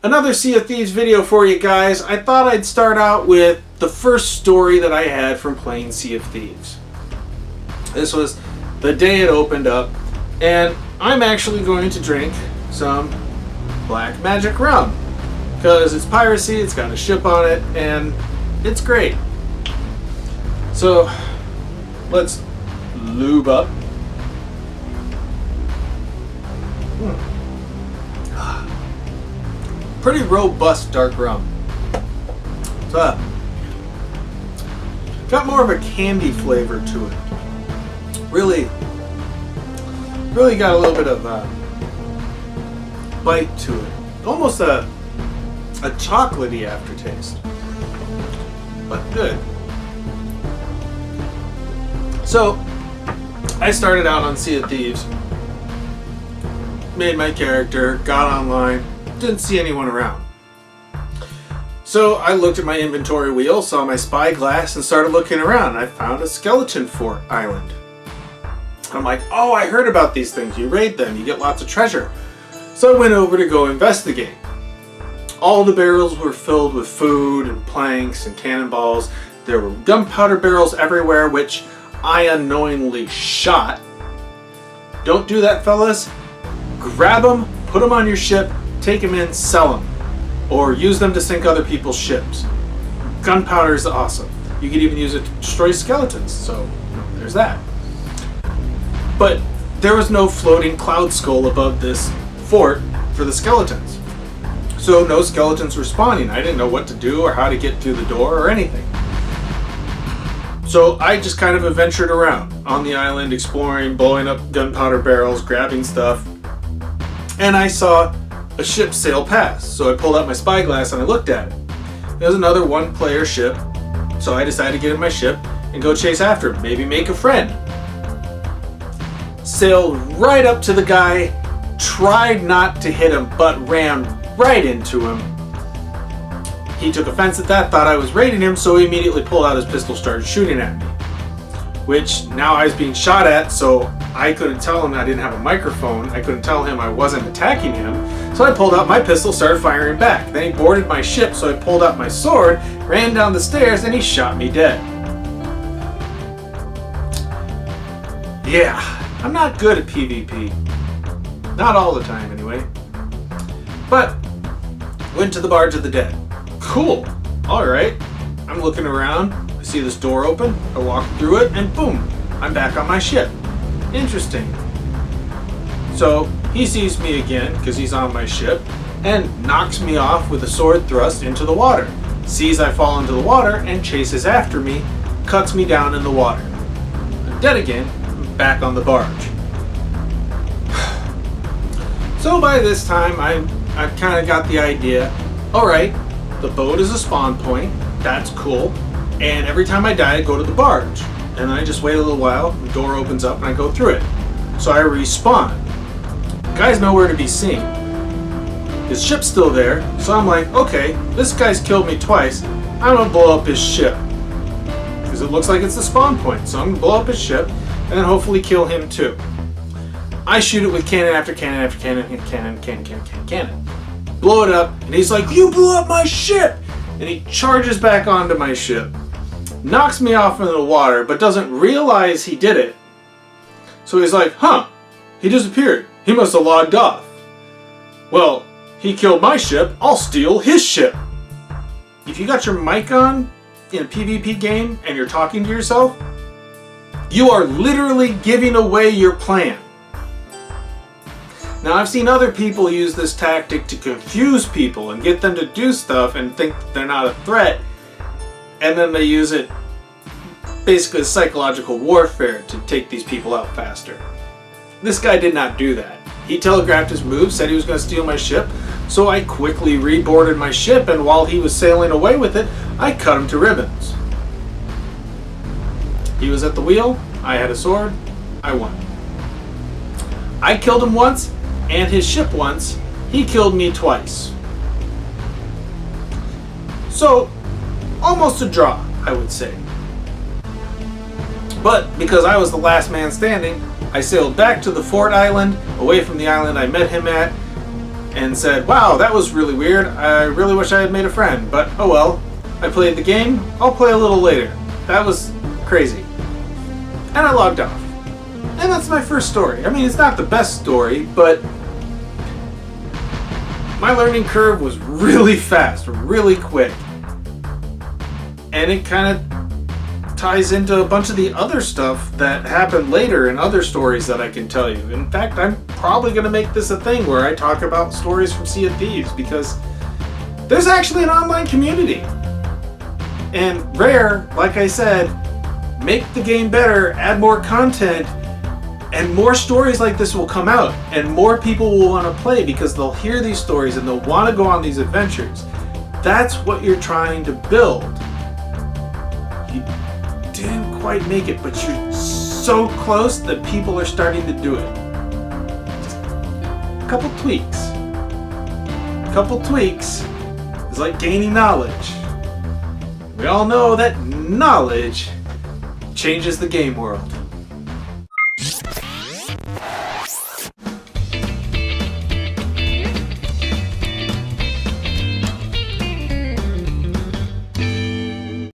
Another Sea of Thieves video for you guys. I thought I'd start out with the first story that I had from playing Sea of Thieves. This was the day it opened up, and I'm actually going to drink some black magic rum because it's piracy, it's got a ship on it, and it's great. So let's lube up. Pretty robust dark rum. So, got more of a candy flavor to it. Really got a little bit of bite to it. Almost a chocolatey aftertaste. But good. So, I started out on Sea of Thieves. Made my character, got online, didn't see anyone around. So I looked at my inventory wheel, saw my spyglass, and started looking around. I found a skeleton fort island. I'm like, oh, I heard about these things. You raid them, you get lots of treasure. So I went over to go investigate. All the barrels were filled with food and planks and cannonballs. There were gunpowder barrels everywhere, which I unknowingly shot. Don't do that, fellas. Grab them, put them on your ship, take them in, sell them. Or use them to sink other people's ships. Gunpowder is awesome. You could even use it to destroy skeletons, so there's that. But there was no floating cloud skull above this fort for the skeletons. So no skeletons were spawning. I didn't know what to do or how to get through the door or anything. So I just kind of adventured around on the island, exploring, blowing up gunpowder barrels, grabbing stuff. And I saw a ship sail past. So I pulled out my spyglass and I looked at it. There's another one-player ship. So I decided to get in my ship and go chase after him. Maybe make a friend. Sailed right up to the guy, tried not to hit him, but ran right into him. He took offense at that, thought I was raiding him, so he immediately pulled out his pistol, started shooting at me. Which, now I was being shot at, so I couldn't tell him I didn't have a microphone. I couldn't tell him I wasn't attacking him. So I pulled out my pistol, started firing back. Then he boarded my ship, so I pulled out my sword, ran down the stairs, and he shot me dead. Yeah, I'm not good at PvP. Not all the time, anyway. But, went to the Barge of the Dead. Cool. Alright. I'm looking around. I see this door open. I walk through it, and boom, I'm back on my ship. Interesting. So, he sees me again, because he's on my ship, and knocks me off with a sword thrust into the water. Sees I fall into the water, and chases after me, cuts me down in the water. I'm dead again, I'm back on the barge. So by this time, I've kind of got the idea, alright, the boat is a spawn point, that's cool, and every time I die, I go to the barge. And then I just wait a little while, the door opens up, and I go through it. So I respawn. The guy's nowhere to be seen. His ship's still there, so I'm like, okay, this guy's killed me twice, I'm gonna blow up his ship. Because it looks like it's the spawn point, so I'm gonna blow up his ship, and then hopefully kill him too. I shoot it with cannon after cannon after cannon, cannon. Blow it up, and he's like, you blew up my ship! And he charges back onto my ship. Knocks me off into the water, but doesn't realize he did it. So he's like, huh, he disappeared. He must have logged off. Well, he killed my ship, I'll steal his ship. If you got your mic on in a PvP game and you're talking to yourself, you are literally giving away your plan. Now, I've seen other people use this tactic to confuse people and get them to do stuff and think they're not a threat, and then they use it basically as psychological warfare to take these people out faster. This guy did not do that. He telegraphed his move, said he was going to steal my ship, so I quickly reboarded my ship, and while he was sailing away with it, I cut him to ribbons. He was at the wheel, I had a sword, I won. I killed him once, and his ship once. He killed me twice. So, almost a draw, I would say. But because I was the last man standing, I sailed back to the fort island, away from the island I met him at, and said, wow, that was really weird. I really wish I had made a friend, but oh well. I played the game. I'll play a little later. That was crazy. And I logged off. And that's my first story. I mean, it's not the best story, but my learning curve was really fast, really quick. And it kind of ties into a bunch of the other stuff that happened later in other stories that I can tell you. In fact, I'm probably going to make this a thing where I talk about stories from Sea of Thieves, because there's actually an online community. And Rare, like I said, make the game better, add more content, and more stories like this will come out, and more people will want to play because they'll hear these stories and they'll want to go on these adventures. That's what you're trying to build. You didn't quite make it, but you're so close that people are starting to do it. Just a couple tweaks. A couple tweaks is like gaining knowledge. We all know that knowledge changes the game world.